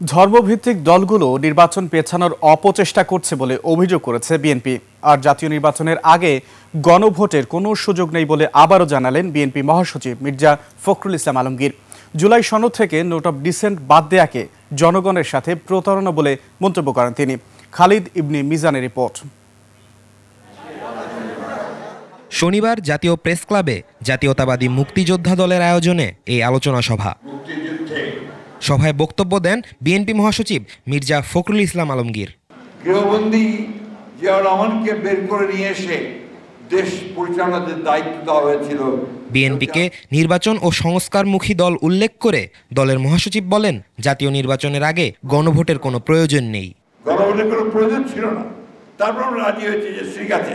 ধর্মভিত্তিক দলগুলো নির্বাচন পেছানোর অপচেষ্টা করছে বলে অভিযোগ করেছে বিএনপি। আর জাতীয় নির্বাচনের আগে গণভোটের কোনো সুযোগ নেই বলে আবারও জানালেন বিএনপি মহাসচিব মির্জা ফখরুল ইসলাম আলমগীর। জুলাই সনদ থেকে নোট অফ ডিসেন্ট বাদ দেয়াকে জনগণের সাথে প্রতারণা বলে মন্তব্য করেন তিনি। খালিদ ইবনে মিজানের রিপোর্ট। শনিবার জাতীয় প্রেস ক্লাবে জাতীয়তাবাদী মুক্তিযোদ্ধা দলের আয়োজনে এই আলোচনা সভায় বক্তব্য দেন বিএনপি মহাসচিব মির্জা ফখরুল ইসলাম আলমগীর। গৃহবন্দী জিয়াউর রহমানকে বের করে নিয়ে এসে দেশ পরিচালনার দায়িত্ব দেওয়া হয়েছিল বিএনপিকে নির্বাচন ও সংস্কারমুখী দল উল্লেখ করে দলের মহাসচিব বলেন, জাতীয় নির্বাচনের আগে গণভোটের কোনো প্রয়োজন নেই। গণভোটের কোনো প্রয়োজন ছিল না, তারপর আমরা রাজি হয়েছি যে ঠিক আছে,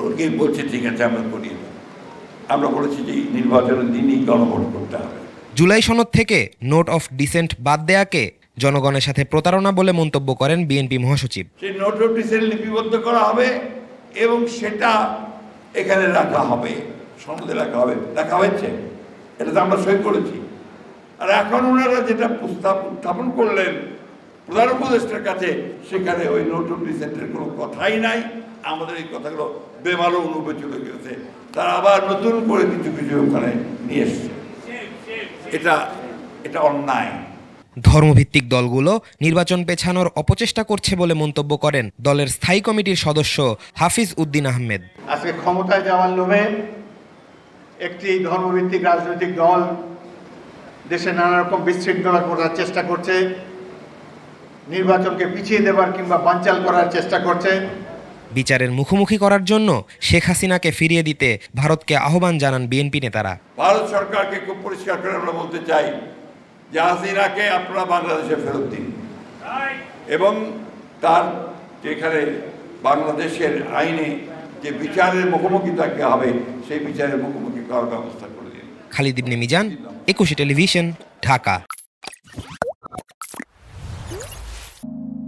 ওকে বলছে ঠিক আছে আমরা করিয়ে দেব। আমরা বলেছি যে নির্বাচনের দিনই গণভোট করতে হবে। জুলাই সনদ থেকে নোট অফ ডিসেন্ট বাদ দেয়াকে জনগণের সাথে প্রতারণা বলে মন্তব্য করেন বিএনপি মহাসচিব। সেই নোট অফ ডিসেন্ট লিপিবদ্ধ করা হবে এবং সেটা এখানে রাখা হবে, সনদে রাখা হবে, রাখা হয়েছে, এটা তো আমরা সই করেছি। আর এখন ওনারা যেটা প্রস্তাব উত্থাপন করলেন প্রধান উপদেষ্টার কাছে, সেখানে ওই নোট অফ ডিসেন্টের কোনো কথাই নাই। আমাদের এই কথাগুলো বেমালো অনুভবে চলে গেছে, তারা আবার নতুন করে কিছু কিছু ওখানে নিয়ে এসছে। এটা অন্যায়। ধর্মভিত্তিক দলগুলো নির্বাচন পেছানোর অপচেষ্টা করছে বলে মন্তব্য করেন দলের স্থায়ী কমিটির সদস্য হাফিজ উদ্দিন আহমেদ। আজকে ক্ষমতায় যাওয়ার লোভে একটি ধর্মভিত্তিক রাজনৈতিক দল দেশে নানা রকম বিশৃঙ্খলা করার চেষ্টা করছে, নির্বাচনকে পিছিয়ে দেবার কিংবা বানচাল করার চেষ্টা করছে। বিচারের মুখোমুখি করার জন্য শেখ হাসিনাকে ফিরিয়ে দিতে ভারতকে আহ্বান জানান বিএনপি নেতারা। ভারত সরকারকে খুব পরিষ্কার করে আমরা বলতে চাই যে হাসিনাকে আপনারা বাংলাদেশে ফেরত দিন এবং তার যেখানে বাংলাদেশের আইনে যে বিচারের মুখোমুখি তাকে হবে সেই বিচারের মুখোমুখি করার ব্যবস্থা করে দিন। খালিদ ইবনে মিজান, 21 টেলিভিশন, ঢাকা।